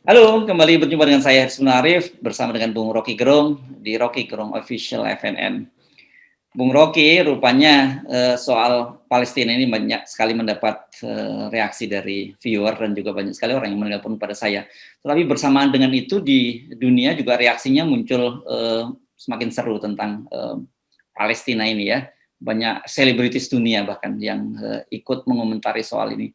Halo, kembali berjumpa dengan saya Harsun Arif bersama dengan Bung Rocky Gerung di Rocky Gerung Official FNN. Bung Rocky, rupanya soal Palestina ini banyak sekali mendapat reaksi dari viewer dan juga banyak sekali orang yang menelpon pada saya. Tetapi bersamaan dengan itu di dunia juga reaksinya muncul semakin seru tentang Palestina ini ya. Banyak selebritis dunia bahkan yang ikut mengomentari soal ini.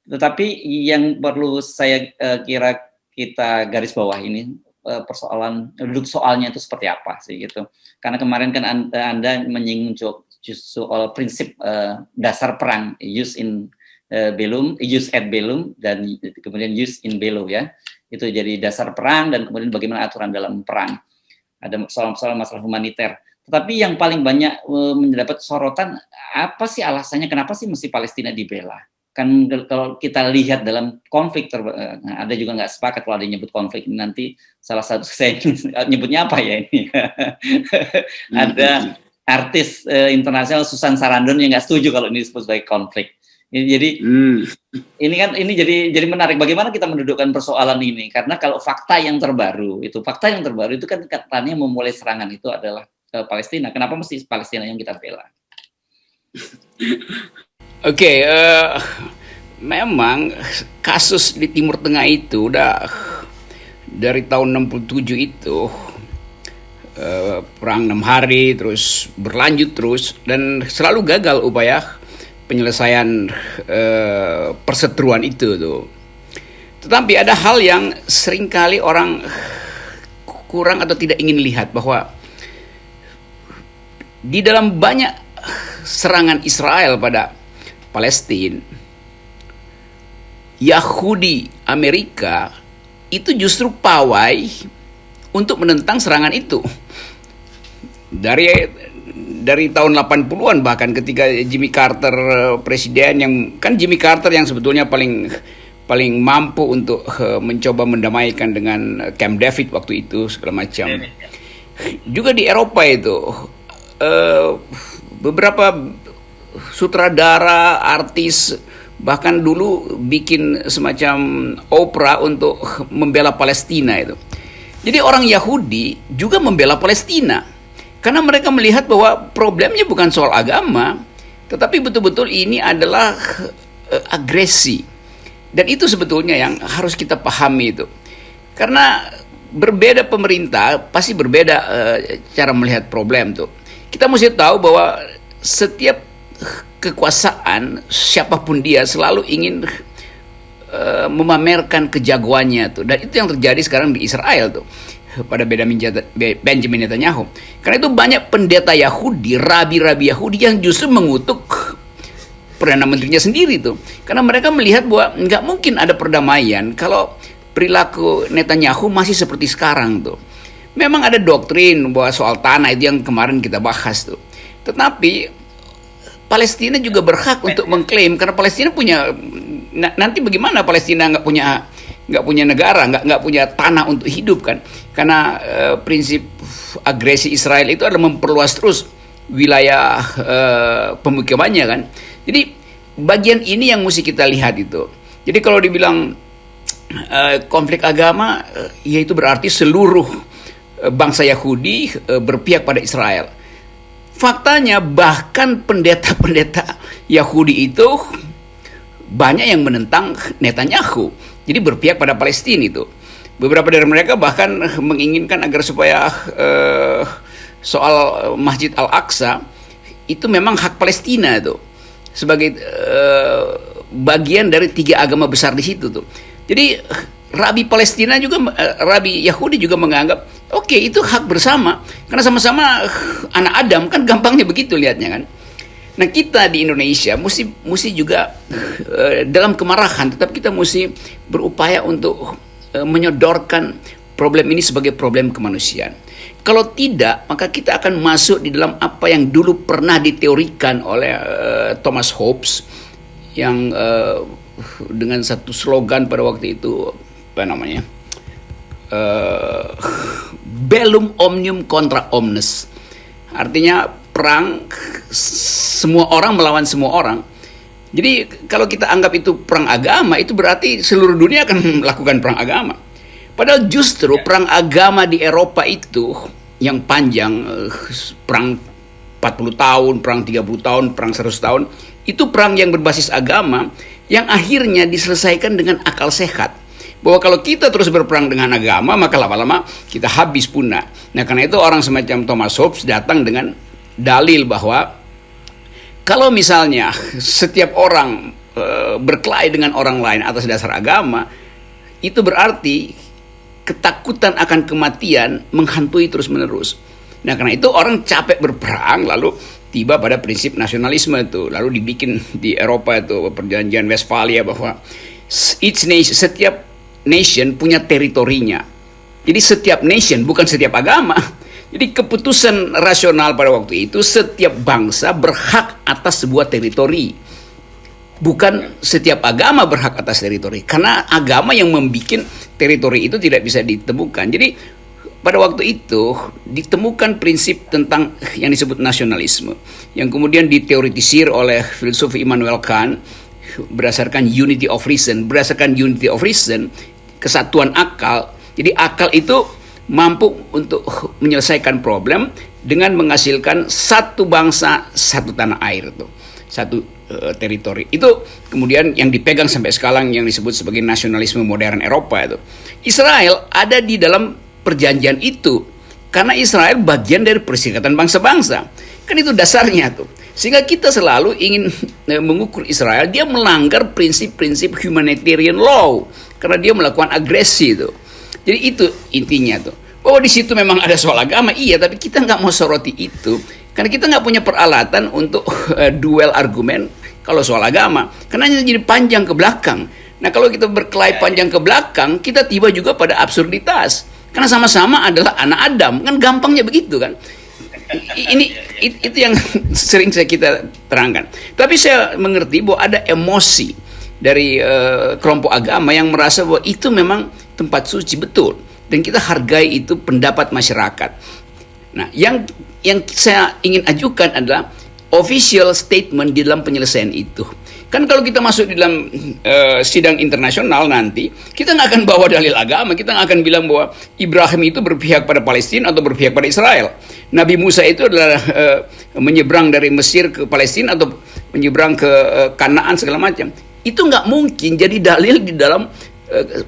Tetapi yang perlu saya kira kita garis bawah ini persoalan duduk soalnya itu seperti apa sih gitu. Karena kemarin kan Anda menyinggung justru soal prinsip dasar perang use in bellum, use et bellum dan kemudian use in bello ya. Itu jadi dasar perang dan kemudian bagaimana aturan dalam perang. Ada soal-soal masalah humaniter. Tetapi yang paling banyak mendapat sorotan apa sih alasannya kenapa sih mesti Palestina dibela? Kan kalau kita lihat dalam konflik ada juga nggak sepakat kalau ada yang nyebut konflik nanti salah satu saya nyebutnya apa ya ini ada artis internasional Susan Sarandon yang nggak setuju kalau ini disebut sebagai konflik. Jadi ini jadi menarik bagaimana kita mendudukkan persoalan ini karena kalau fakta yang terbaru itu kan katanya memulai serangan itu adalah Palestina. Kenapa mesti Palestina yang kita bela? Oke, memang kasus di Timur Tengah itu udah dari tahun 67 itu perang 6 hari terus berlanjut terus dan selalu gagal upaya penyelesaian perseteruan itu tuh. Tetapi ada hal yang seringkali orang kurang atau tidak ingin lihat bahwa di dalam banyak serangan Israel pada Palestina, Yahudi Amerika itu justru pawai untuk menentang serangan itu. Dari tahun 80-an bahkan ketika Jimmy Carter presiden Jimmy Carter yang sebetulnya paling mampu untuk mencoba mendamaikan dengan Camp David waktu itu segala macam. Juga di Eropa itu beberapa sutradara, artis bahkan dulu bikin semacam opera untuk membela Palestina itu. Jadi orang Yahudi juga membela Palestina karena mereka melihat bahwa problemnya bukan soal agama, tetapi betul-betul ini adalah agresi. Dan itu sebetulnya yang harus kita pahami itu. Karena berbeda pemerintah pasti berbeda cara melihat problem tuh. Kita mesti tahu bahwa setiap kekuasaan siapapun dia selalu ingin memamerkan kejagoannya tuh, dan itu yang terjadi sekarang di Israel tuh pada Benjamin Netanyahu. Karena itu banyak pendeta Yahudi, rabi-rabi Yahudi yang justru mengutuk perdana menterinya sendiri tuh, karena mereka melihat bahwa nggak mungkin ada perdamaian kalau perilaku Netanyahu masih seperti sekarang tuh. Memang ada doktrin bahwa soal tanah itu yang kemarin kita bahas tuh, tetapi Palestina juga berhak untuk mengklaim karena Palestina punya nanti bagaimana Palestina nggak punya negara, nggak punya tanah untuk hidup kan, karena prinsip agresi Israel itu adalah memperluas terus wilayah pemukimannya kan. Jadi bagian ini yang mesti kita lihat itu. Jadi kalau dibilang konflik agama, ya itu berarti seluruh bangsa Yahudi berpihak pada Israel. Faktanya bahkan pendeta-pendeta Yahudi itu banyak yang menentang Netanyahu. Jadi berpihak pada Palestina itu. Beberapa dari mereka bahkan menginginkan agar supaya soal Masjid Al-Aqsa itu memang hak Palestina itu sebagai bagian dari 3 agama besar di situ tuh. Jadi Rabi Palestina juga, Rabi Yahudi juga menganggap oke, itu hak bersama karena sama-sama anak Adam kan, gampangnya begitu lihatnya kan. Nah kita di Indonesia mesti juga dalam kemarahan tetap kita mesti berupaya untuk menyodorkan problem ini sebagai problem kemanusiaan. Kalau tidak maka kita akan masuk di dalam apa yang dulu pernah diteorikan oleh Thomas Hobbes yang dengan satu slogan pada waktu itu apa namanya, bellum omnium contra omnes, artinya perang semua orang melawan semua orang. Jadi kalau kita anggap itu perang agama, itu berarti seluruh dunia akan melakukan perang agama. Padahal justru perang agama di Eropa itu yang panjang, perang 40 tahun, perang 30 tahun, perang 100 tahun, itu perang yang berbasis agama yang akhirnya diselesaikan dengan akal sehat. Bahwa kalau kita terus berperang dengan agama, maka lama-lama kita habis punah. Nah, karena itu orang semacam Thomas Hobbes datang dengan dalil bahwa kalau misalnya setiap orang berkelahi dengan orang lain atas dasar agama, itu berarti ketakutan akan kematian menghantui terus-menerus. Nah, karena itu orang capek berperang, lalu tiba pada prinsip nasionalisme itu. Lalu dibikin di Eropa itu perjanjian Westphalia bahwa setiap nation punya teritorinya. Jadi setiap nation, bukan setiap agama. Jadi keputusan rasional pada waktu itu setiap bangsa berhak atas sebuah teritori. Bukan setiap agama berhak atas teritori. Karena agama yang membuat teritori itu tidak bisa ditemukan. Jadi pada waktu itu ditemukan prinsip tentang yang disebut nasionalisme, yang kemudian diteoretisir oleh filsuf Immanuel Kant berdasarkan unity of reason. Berdasarkan unity of reason, kesatuan akal. Jadi akal itu mampu untuk menyelesaikan problem dengan menghasilkan satu bangsa, satu tanah air itu, satu teritori. Itu kemudian yang dipegang sampai sekarang yang disebut sebagai nasionalisme modern Eropa itu. Israel ada di dalam perjanjian itu karena Israel bagian dari Perserikatan Bangsa-Bangsa. Kan itu dasarnya tuh. Sehingga kita selalu ingin mengukur Israel, dia melanggar prinsip-prinsip humanitarian law karena dia melakukan agresi itu. Jadi itu intinya tuh. Bahwa di situ memang ada soal agama, iya, tapi kita nggak mau soroti itu karena kita nggak punya peralatan untuk duel argumen kalau soal agama. Karena jadi panjang ke belakang. Nah, kalau kita berkelahi panjang ke belakang, kita tiba juga pada absurditas. Karena sama-sama adalah anak Adam, kan gampangnya begitu kan. Itu yang sering kita terangkan. Tapi saya mengerti bahwa ada emosi dari kelompok agama yang merasa bahwa itu memang tempat suci, betul, dan kita hargai itu pendapat masyarakat. Nah, yang saya ingin ajukan adalah official statement di dalam penyelesaian itu. Kan kalau kita masuk di dalam sidang internasional nanti, kita nggak akan bawa dalil agama, kita nggak akan bilang bahwa Ibrahim itu berpihak pada Palestina atau berpihak pada Israel. Nabi Musa itu adalah menyeberang dari Mesir ke Palestina atau menyeberang ke Kanaan segala macam. Itu nggak mungkin jadi dalil di dalam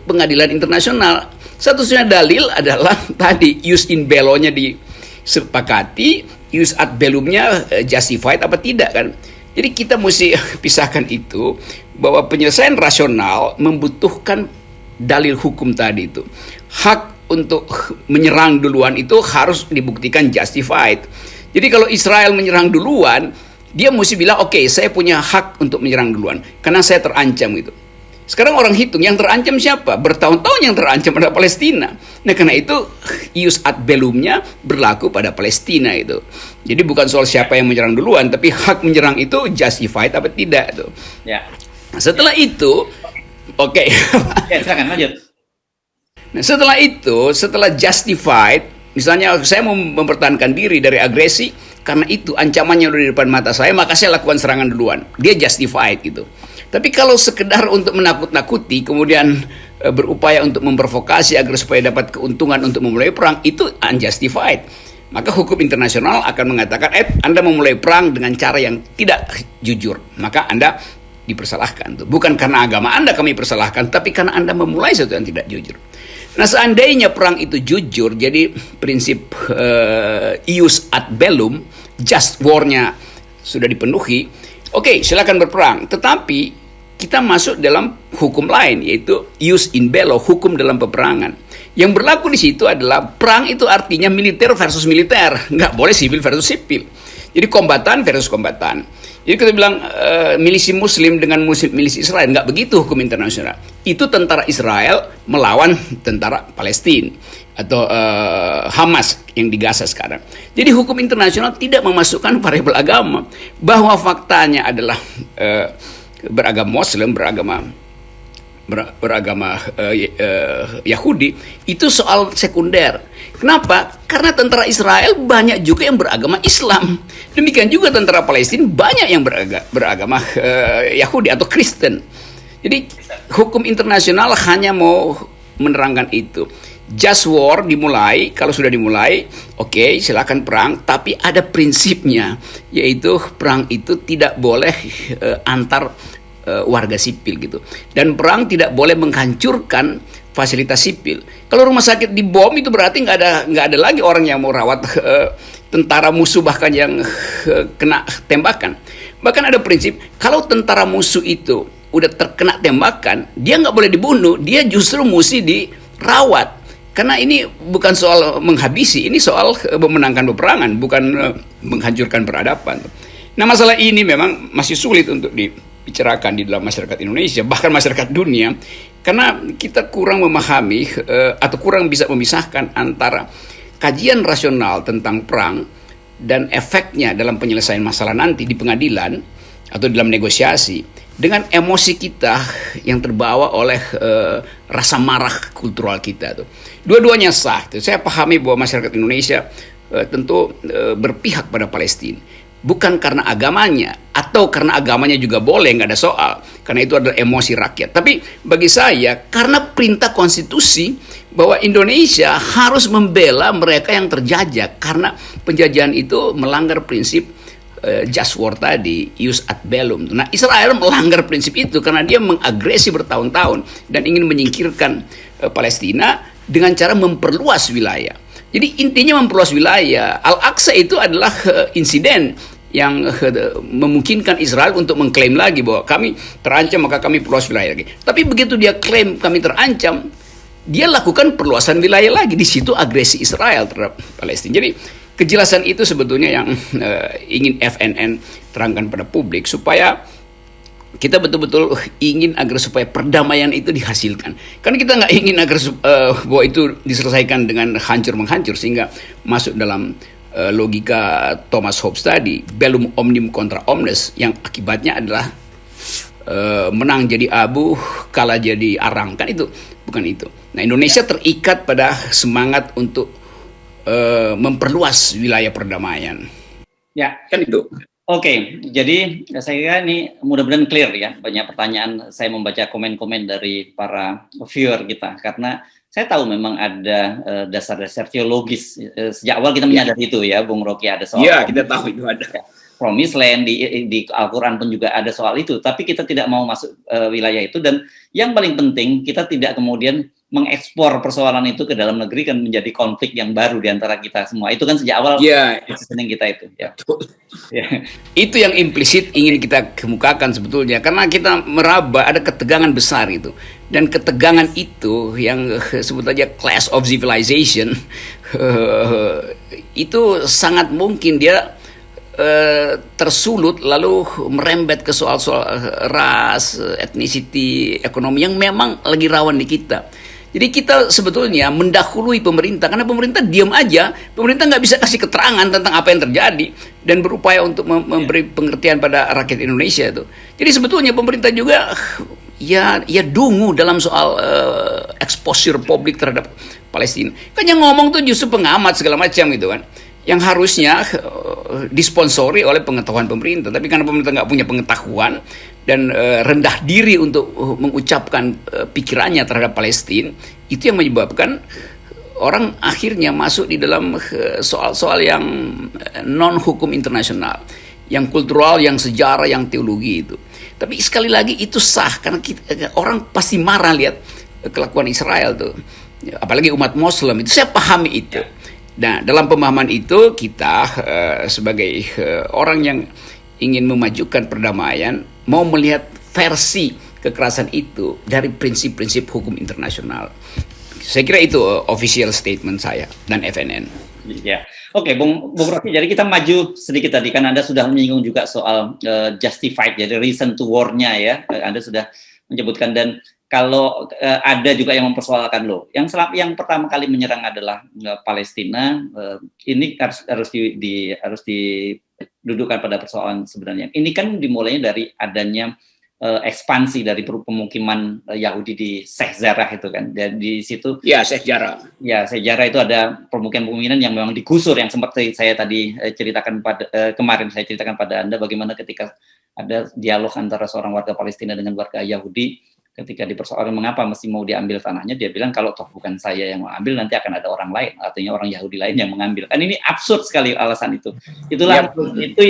pengadilan internasional. Satu-satunya dalil adalah tadi ius in bello-nya disepakati, ius ad bellum-nya justified apa tidak kan. Jadi kita mesti pisahkan itu, bahwa penyelesaian rasional membutuhkan dalil hukum tadi itu. Hak untuk menyerang duluan itu harus dibuktikan justified. Jadi kalau Israel menyerang duluan, dia mesti bilang, oke, saya punya hak untuk menyerang duluan karena saya terancam gitu. Sekarang orang hitung yang terancam siapa? Bertahun-tahun yang terancam pada Palestina. Nah, karena itu ius ad bellum-nya berlaku pada Palestina itu. Jadi bukan soal siapa yang menyerang duluan, tapi hak menyerang itu justified apa tidak itu. Ya. Setelah itu, oke. Ya, silakan lanjut. Nah, setelah justified, misalnya saya mau mempertahankan diri dari agresi, karena itu ancamannya udah di depan mata saya, maka saya lakukan serangan duluan. Dia justified gitu. Tapi kalau sekedar untuk menakut-nakuti, kemudian berupaya untuk memprovokasi agar supaya dapat keuntungan untuk memulai perang, itu unjustified. Maka hukum internasional akan mengatakan, Anda memulai perang dengan cara yang tidak jujur, maka Anda dipersalahkan. Bukan karena agama Anda kami persalahkan, tapi karena Anda memulai sesuatu yang tidak jujur. Nah, seandainya perang itu jujur, jadi prinsip ius ad bellum, just war-nya sudah dipenuhi, oke, silakan berperang. Tetapi kita masuk dalam hukum lain, yaitu ius in bello, hukum dalam peperangan. Yang berlaku di situ adalah perang itu artinya militer versus militer, nggak boleh sipil versus sipil. Jadi kombatan versus kombatan. Jadi kita bilang milisi Muslim dengan milisi Israel, nggak begitu hukum internasional. Itu tentara Israel melawan tentara Palestina atau Hamas yang di Gaza sekarang. Jadi hukum internasional tidak memasukkan variabel agama, bahwa faktanya adalah beragama Muslim, beragama Yahudi, itu soal sekunder. Kenapa? Karena tentara Israel banyak juga yang beragama Islam. Demikian juga tentara Palestina banyak yang beragama Yahudi atau Kristen. Jadi hukum internasional hanya mau menerangkan itu. Just war dimulai, kalau sudah dimulai, oke, silakan perang, tapi ada prinsipnya, yaitu perang itu tidak boleh antar warga sipil gitu. Dan perang tidak boleh menghancurkan fasilitas sipil. Kalau rumah sakit dibom itu berarti nggak ada lagi orang yang mau rawat tentara musuh bahkan yang kena tembakan. Bahkan ada prinsip kalau tentara musuh itu udah terkena tembakan, dia nggak boleh dibunuh, dia justru mesti dirawat. Karena ini bukan soal menghabisi, ini soal memenangkan peperangan, bukan menghancurkan peradaban. Nah, masalah ini memang masih sulit untuk dibicarakan di dalam masyarakat Indonesia, bahkan masyarakat dunia, karena kita kurang memahami atau kurang bisa memisahkan antara kajian rasional tentang perang dan efeknya dalam penyelesaian masalah nanti di pengadilan atau dalam negosiasi dengan emosi kita yang terbawa oleh rasa marah kultural kita tuh. Dua-duanya sah. Saya pahami bahwa masyarakat Indonesia tentu berpihak pada Palestina. Bukan karena agamanya, atau karena agamanya juga boleh, nggak ada soal. Karena itu adalah emosi rakyat. Tapi bagi saya, karena perintah konstitusi bahwa Indonesia harus membela mereka yang terjajah. Karena penjajahan itu melanggar prinsip just war tadi, ius ad bellum. Nah, Israel melanggar prinsip itu karena dia mengagresi bertahun-tahun dan ingin menyingkirkan Palestina dengan cara memperluas wilayah. Jadi intinya memperluas wilayah. Al-Aqsa itu adalah insiden yang memungkinkan Israel untuk mengklaim lagi bahwa kami terancam maka kami perluas wilayah lagi. Tapi begitu dia klaim kami terancam, dia lakukan perluasan wilayah lagi. Di situ agresi Israel terhadap Palestina. Jadi kejelasan itu sebetulnya yang ingin FNN terangkan pada publik supaya kita betul-betul ingin agar supaya perdamaian itu dihasilkan. Karena kita nggak ingin agar bahwa itu diselesaikan dengan hancur-menghancur sehingga masuk dalam logika Thomas Hobbes tadi, bellum omnium contra omnes, yang akibatnya adalah menang jadi abu, kalah jadi arang. Kan itu, bukan itu. Nah, Indonesia terikat pada semangat untuk memperluas wilayah perdamaian. Ya, Kan itu. Oke, jadi saya kira ini mudah-mudahan clear ya. Banyak pertanyaan, saya membaca komen-komen dari para viewer kita karena saya tahu memang ada dasar-dasar teologis. Sejak awal kita menyadari itu ya, Bung Rocky, ada soal. Iya, kita tahu itu ada. Promised Land di Al-Quran pun juga ada soal itu. Tapi kita tidak mau masuk wilayah itu, dan yang paling penting kita tidak kemudian mengekspor persoalan itu ke dalam negeri kan menjadi konflik yang baru di antara kita semua. Itu kan sejak awal positioning kita itu. Ya. Ya. Itu yang implisit ingin kita kemukakan sebetulnya. Karena kita meraba ada ketegangan besar itu. Dan ketegangan itu yang sebut aja clash of civilization itu sangat mungkin dia tersulut lalu merembet ke soal-soal ras, ethnicity, ekonomi yang memang lagi rawan di kita. Jadi kita sebetulnya mendahului pemerintah, karena pemerintah diam aja, pemerintah nggak bisa kasih keterangan tentang apa yang terjadi dan berupaya untuk memberi pengertian pada rakyat Indonesia itu. Jadi sebetulnya pemerintah juga ya dungu dalam soal exposure publik terhadap Palestina. Kan yang ngomong tuh justru pengamat segala macam gitu kan, yang harusnya disponsori oleh pengetahuan pemerintah. Tapi karena pemerintah nggak punya pengetahuan dan rendah diri untuk mengucapkan pikirannya terhadap Palestina, itu yang menyebabkan orang akhirnya masuk di dalam soal-soal yang non hukum internasional, yang kultural, yang sejarah, yang teologi itu. Tapi sekali lagi itu sah karena orang pasti marah lihat kelakuan Israel tuh, apalagi umat Muslim itu. Saya pahami itu. Nah, dalam pemahaman itu kita sebagai orang yang ingin memajukan perdamaian mau melihat versi kekerasan itu dari prinsip-prinsip hukum internasional. Saya kira itu official statement saya dan FNN. Ya, oke, Bung Rocky. Jadi kita maju sedikit tadi kan Anda sudah menyinggung juga soal justified, jadi reason to war-nya ya. Anda sudah menyebutkan, dan kalau ada juga yang mempersoalkan loh. Yang pertama kali menyerang adalah Palestina. Ini harus didudukkan pada persoalan sebenarnya. Ini kan dimulainya dari adanya ekspansi dari pemukiman Yahudi di Sheikh Jarrah itu kan. Dan di situ Sheikh Jarrah. Sheikh Jarrah itu ada pemukiman yang memang digusur, yang sempat saya tadi ceritakan kemarin saya ceritakan pada Anda bagaimana ketika ada dialog antara seorang warga Palestina dengan warga Yahudi ketika dipersoalkan mengapa mesti mau diambil tanahnya, dia bilang kalau toh bukan saya yang mengambil, nanti akan ada orang lain, artinya orang Yahudi lain yang mengambil. Kan ini absurd sekali alasan itu. Itulah itu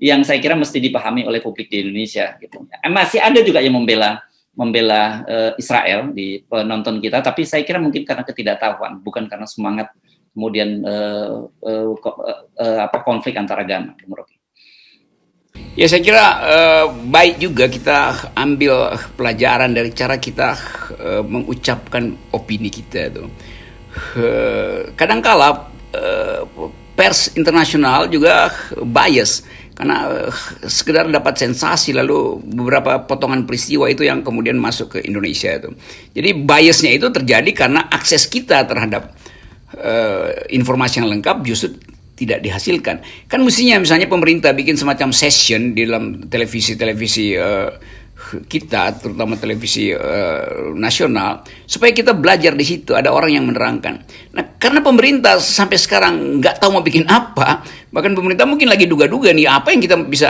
yang saya kira mesti dipahami oleh publik di Indonesia. Gitu. Masih ada juga yang membela Israel di penonton kita, tapi saya kira mungkin karena ketidaktahuan, bukan karena semangat kemudian konflik antar agama. Ya saya kira baik juga kita ambil pelajaran dari cara kita mengucapkan opini kita itu. Kadangkala pers internasional juga bias karena sekedar dapat sensasi lalu beberapa potongan peristiwa itu yang kemudian masuk ke Indonesia itu. Jadi biasnya itu terjadi karena akses kita terhadap informasi yang lengkap justru tidak dihasilkan. Kan mestinya misalnya pemerintah bikin semacam session di dalam televisi-televisi kita, terutama televisi nasional, supaya kita belajar di situ, ada orang yang menerangkan. Nah, karena pemerintah sampai sekarang nggak tahu mau bikin apa, bahkan pemerintah mungkin lagi duga-duga nih apa yang kita bisa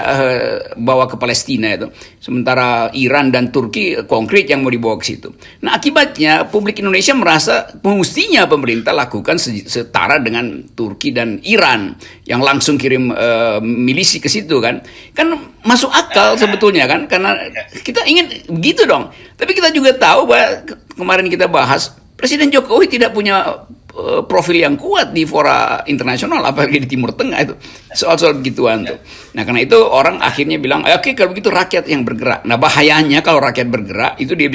bawa ke Palestina itu. Sementara Iran dan Turki konkret yang mau dibawa ke situ. Nah, akibatnya publik Indonesia merasa mestinya pemerintah lakukan setara dengan Turki dan Iran yang langsung kirim milisi ke situ kan. Kan masuk akal sebetulnya kan, karena kita ingin begitu dong. Tapi kita juga tahu bahwa kemarin kita bahas Presiden Jokowi tidak punya profil yang kuat di fora internasional, apalagi di Timur Tengah itu soal-soal begituan tuh. Nah karena itu orang akhirnya bilang, oke kalau begitu rakyat yang bergerak. Nah bahayanya kalau rakyat bergerak itu dia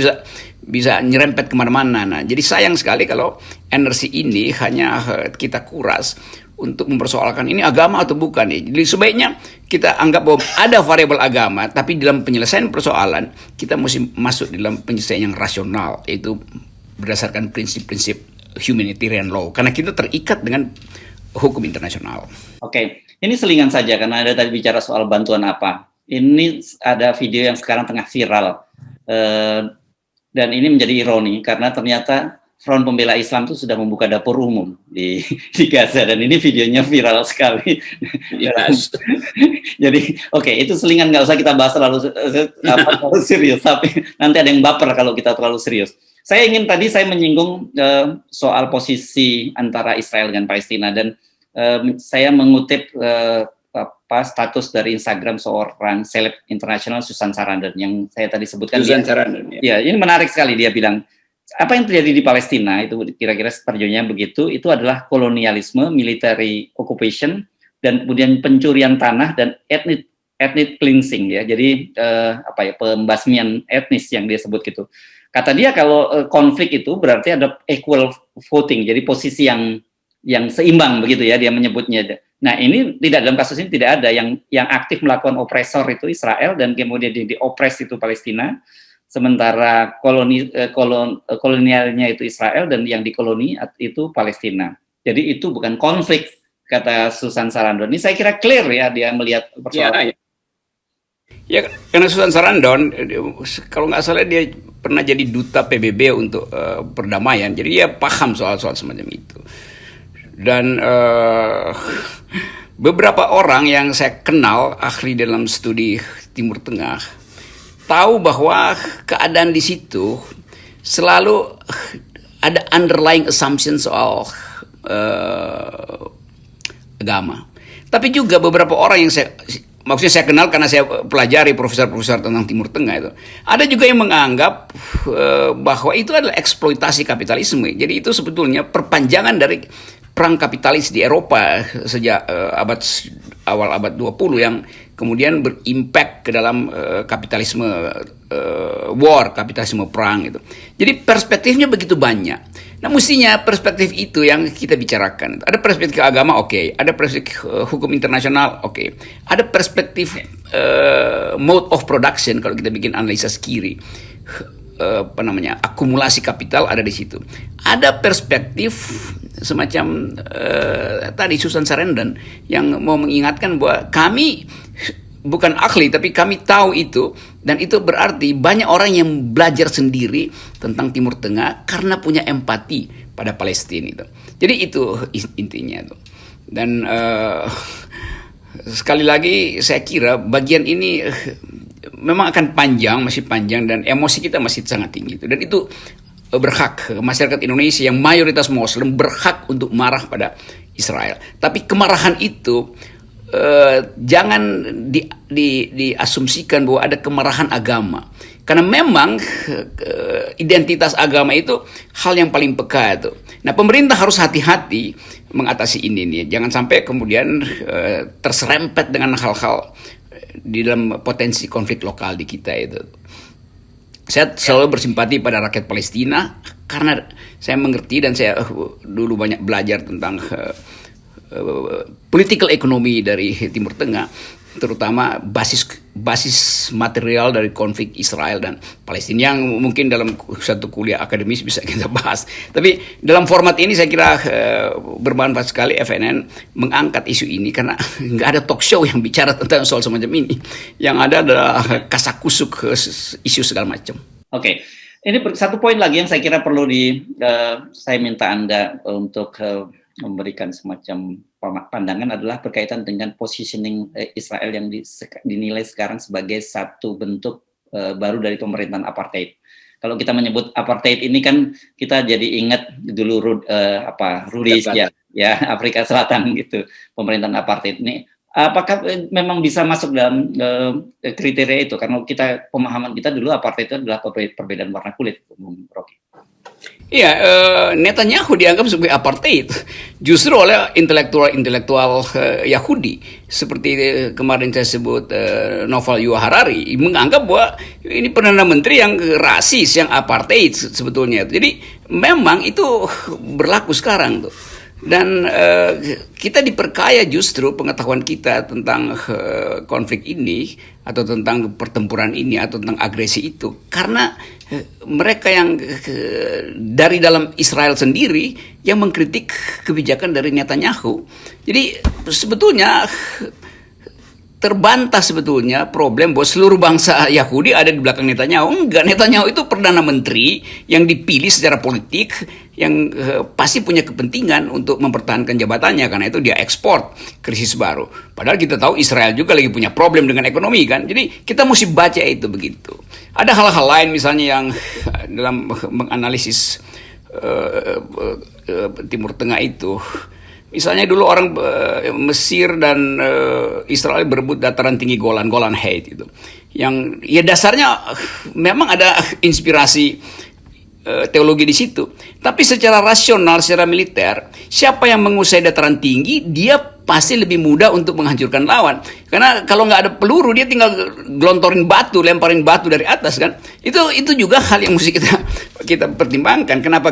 bisa nyerempet kemana-mana. Nah jadi sayang sekali kalau energi ini hanya kita kuras untuk mempersoalkan ini agama atau bukan. Jadi sebaiknya kita anggap bahwa ada variabel agama, tapi dalam penyelesaian persoalan kita mesti masuk dalam penyelesaian yang rasional, yaitu berdasarkan prinsip-prinsip humanitarian law, karena kita terikat dengan hukum internasional. Oke, ini selingan saja karena ada tadi bicara soal bantuan apa. Ini ada video yang sekarang tengah viral dan ini menjadi ironi karena ternyata Front Pembela Islam itu sudah membuka dapur umum di Gaza dan ini videonya viral sekali. Yes. Jadi oke, itu selingan, nggak usah kita bahas terlalu serius, tapi nanti ada yang baper kalau kita terlalu serius. Saya menyinggung soal posisi antara Israel dan Palestina dan saya mengutip status dari Instagram seorang seleb internasional Susan Sarandon yang saya tadi sebutkan. Susan Sarandon. Ya, ini menarik sekali, dia bilang apa yang terjadi di Palestina itu kira-kira terjadinya begitu, itu adalah kolonialisme, military occupation, dan kemudian pencurian tanah dan ethnic cleansing ya. Jadi pembasmian etnis yang dia sebut gitu. Kata dia kalau konflik itu berarti ada equal voting, jadi posisi yang seimbang begitu ya dia menyebutnya. Nah ini tidak, dalam kasus ini tidak ada yang aktif melakukan opresor itu Israel dan kemudian diopres itu Palestina. Sementara kolonialnya itu Israel dan yang dikoloni itu Palestina. Jadi itu bukan konflik, kata Susan Sarandon. Ini saya kira clear ya dia melihat persoalan. Ya, karena Susan Sarandon, kalau nggak salah dia pernah jadi duta PBB untuk perdamaian. Jadi dia paham soal-soal semacam itu. Dan beberapa orang yang saya kenal ahli dalam studi Timur Tengah tahu bahwa keadaan di situ selalu ada underlying assumption soal agama. Tapi juga beberapa orang yang maksudnya saya kenal karena saya pelajari profesor-profesor tentang Timur Tengah itu. Ada juga yang menganggap bahwa itu adalah eksploitasi kapitalisme. Jadi itu sebetulnya perpanjangan dari perang kapitalis di Eropa sejak awal abad 20 yang kemudian berimpact ke dalam kapitalisme kapitalisme perang itu. Jadi perspektifnya begitu banyak. Nah mestinya perspektif itu yang kita bicarakan. Ada perspektif agama, oke. Ada perspektif hukum internasional, oke. Ada perspektif mode of production kalau kita bikin analisa kiri. Akumulasi kapital ada di situ. Ada perspektif semacam tadi Susan Sarandon yang mau mengingatkan bahwa kami bukan ahli tapi kami tahu itu, dan itu berarti banyak orang yang belajar sendiri tentang Timur Tengah karena punya empati pada Palestina itu. Jadi itu intinya itu. Dan sekali lagi saya kira bagian ini memang akan masih panjang, dan emosi kita masih sangat tinggi. Dan itu berhak, masyarakat Indonesia yang mayoritas Muslim berhak untuk marah pada Israel. Tapi kemarahan itu jangan diasumsikan bahwa ada kemarahan agama. Karena memang identitas agama itu hal yang paling peka itu. Nah, pemerintah harus hati-hati mengatasi ini nih. Jangan sampai kemudian terserempet dengan hal-hal di dalam potensi konflik lokal di kita itu. Saya selalu bersimpati pada rakyat Palestina karena saya mengerti dan saya dulu banyak belajar tentang political ekonomi dari Timur Tengah, terutama basis material dari konflik Israel dan Palestina, yang mungkin dalam satu kuliah akademis bisa kita bahas. Tapi dalam format ini saya kira bermanfaat sekali FNN mengangkat isu ini, karena nggak ada talk show yang bicara tentang soal semacam ini. Yang ada adalah kasakusuk isu segala macam. Oke. Ini satu poin lagi yang saya kira perlu saya minta Anda untuk memberikan semacam pandangan adalah berkaitan dengan positioning Israel yang dinilai sekarang sebagai satu bentuk baru dari pemerintahan apartheid. Kalau kita menyebut apartheid ini kan kita jadi ingat dulu Rhodesia ya Afrika Selatan gitu, pemerintahan apartheid ini. Apakah memang bisa masuk dalam kriteria itu? Karena pemahaman kita dulu apartheid itu adalah perbedaan warna kulit, Bung Rocky. Iya, Netanyahu dianggap sebagai apartheid justru oleh intelektual Yahudi, seperti kemarin saya sebut Noval Yuval Harari menganggap bahwa ini perdana menteri yang rasis, yang apartheid sebetulnya. Jadi memang itu berlaku sekarang tuh. Dan kita diperkaya justru pengetahuan kita tentang konflik ini atau tentang pertempuran ini atau tentang agresi itu karena mereka yang dari dalam Israel sendiri yang mengkritik kebijakan dari Netanyahu. Jadi sebetulnya terbantah sebetulnya problem bahwa seluruh bangsa Yahudi ada di belakang Netanyahu. Enggak, Netanyahu itu perdana menteri yang dipilih secara politik, yang pasti punya kepentingan untuk mempertahankan jabatannya, karena itu dia ekspor krisis baru. Padahal kita tahu Israel juga lagi punya problem dengan ekonomi kan. Jadi kita mesti baca itu begitu. Ada hal-hal lain misalnya yang dalam menganalisis Timur Tengah itu. Misalnya dulu orang Mesir dan Israel berebut dataran tinggi Golan Heights itu. Yang ya dasarnya memang ada inspirasi teologi di situ. Tapi secara rasional, secara militer, siapa yang menguasai dataran tinggi, dia pasti lebih mudah untuk menghancurkan lawan. Karena kalau nggak ada peluru, dia tinggal gelontorin batu, lemparin batu dari atas kan. Itu juga hal yang mesti kita pertimbangkan. Kenapa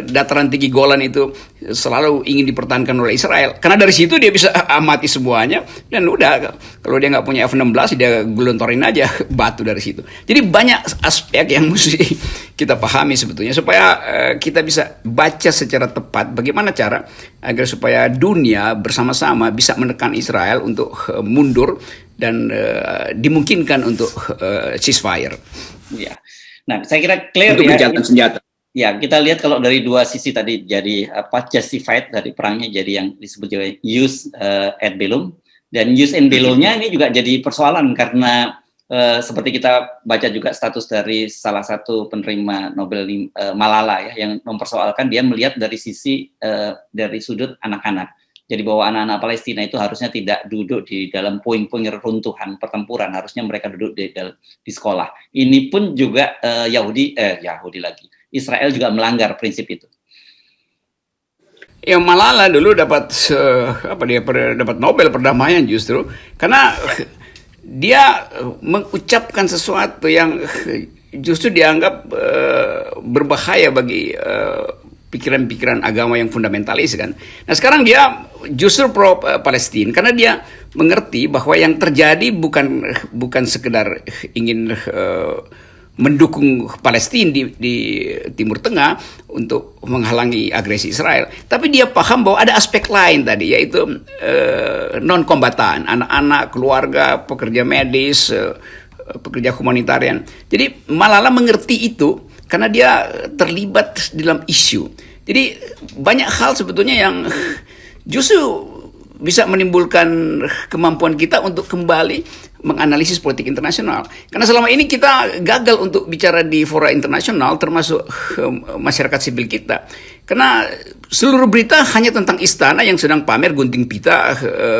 dataran tinggi Golan itu selalu ingin dipertahankan oleh Israel? Karena dari situ dia bisa amati semuanya, dan udah kalau dia nggak punya F-16, dia gelontorin aja batu dari situ. Jadi banyak aspek yang mesti kita pahami sebetulnya supaya kita bisa baca secara tepat bagaimana cara agar supaya dunia bersama-sama bisa menekan Israel untuk mundur dan dimungkinkan untuk ceasefire. Ya. Nah, saya kira clear untuk ya. gencatan senjata. Ya, kita lihat kalau dari dua sisi tadi jadi justified dari perangnya jadi yang disebut juga use et bellum, dan use and bellum-nya ini juga jadi persoalan karena seperti kita baca juga status dari salah satu penerima Nobel Malala ya, yang mempersoalkan dia melihat dari sisi dari sudut anak-anak. Jadi bahwa anak-anak Palestina itu harusnya tidak duduk di dalam puing-puing runtuhan pertempuran, harusnya mereka duduk di sekolah. Ini pun juga Israel juga melanggar prinsip itu. Ya, Malala dulu dapat dapat Nobel perdamaian justru karena dia mengucapkan sesuatu yang justru dianggap berbahaya bagi pikiran-pikiran agama yang fundamentalis kan. Nah sekarang dia justru pro Palestina karena dia mengerti bahwa yang terjadi bukan sekedar ingin mendukung Palestina di Timur Tengah untuk menghalangi agresi Israel, tapi dia paham bahwa ada aspek lain tadi, yaitu non-kombatan, anak-anak, keluarga, pekerja medis, pekerja humanitarian. Jadi Malala mengerti itu karena dia terlibat dalam isu. Jadi banyak hal sebetulnya yang justru bisa menimbulkan kemampuan kita untuk kembali menganalisis politik internasional. Karena selama ini kita gagal untuk bicara di fora internasional, termasuk masyarakat sipil kita. Karena seluruh berita hanya tentang istana yang sedang pamer gunting pita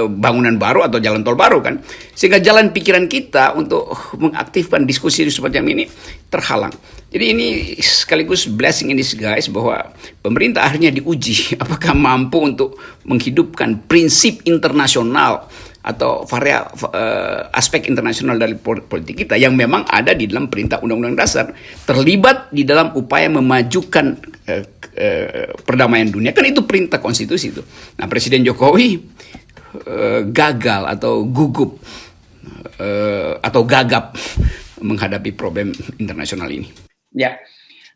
bangunan baru atau jalan tol baru kan. Sehingga jalan pikiran kita untuk mengaktifkan diskusi semacam ini terhalang. Jadi ini sekaligus blessing in disguise bahwa pemerintah akhirnya diuji apakah mampu untuk menghidupkan prinsip internasional atau aspek internasional dari politik kita yang memang ada di dalam perintah undang-undang dasar, terlibat di dalam upaya memajukan perdamaian dunia. Kan itu perintah konstitusi itu. Nah, Presiden Jokowi gagal atau gugup atau gagap menghadapi problem internasional ini. Ya,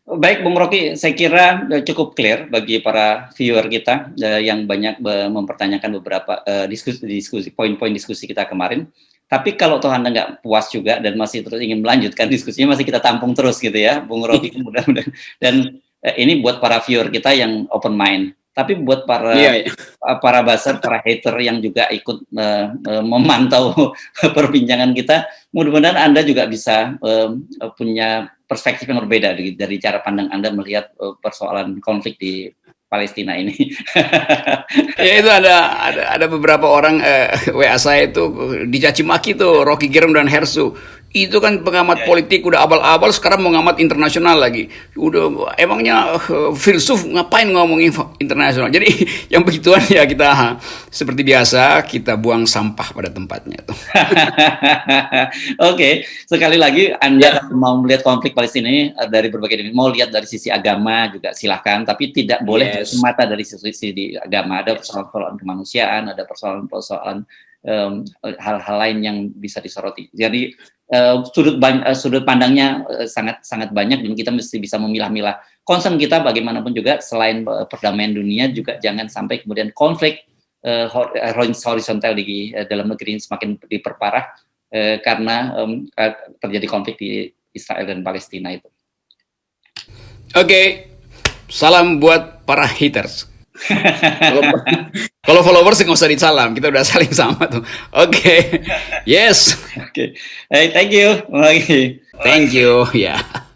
baik Bung Rocky, saya kira cukup clear bagi para viewer kita yang banyak mempertanyakan beberapa diskusi poin-poin diskusi kita kemarin. Tapi kalau toh Anda nggak puas juga dan masih terus ingin melanjutkan diskusinya, masih kita tampung terus gitu ya, Bung Rocky. Mudah-mudahan. Dan ini buat para viewer kita yang open mind. Tapi buat para buzzer, para hater yang juga ikut memantau perbincangan kita, mudah-mudahan Anda juga bisa punya perspektif yang berbeda dari cara pandang Anda melihat persoalan konflik di Palestina ini. Ya itu ada beberapa orang WA saya itu dicaci maki tuh Rocky Gerung dan Hersu. Itu kan pengamat politik udah abal-abal, sekarang mau ngamat internasional lagi. Udah emangnya filsuf ngapain ngomongin internasional. Jadi yang begituan ya kita seperti biasa kita buang sampah pada tempatnya tuh. Oke, sekali lagi Anda mau melihat konflik Palestina ini dari berbagai dimensi, mau lihat dari sisi agama juga silahkan, tapi tidak boleh semata dari sisi agama. Ada persoalan kemanusiaan, ada persoalan hal-hal lain yang bisa disoroti. Jadi sudut pandangnya sangat banyak dan kita mesti bisa memilah-milah. Concern kita bagaimanapun juga selain perdamaian dunia juga jangan sampai kemudian konflik horizontal di dalam negeri semakin diperparah karena terjadi konflik di Israel dan Palestina itu. Oke, salam buat para haters. Kalau followers nggak usah disalam, kita udah saling sama tuh. Oke. Yes. Oke. Hey, thank you. Thank you. Ya. Yeah.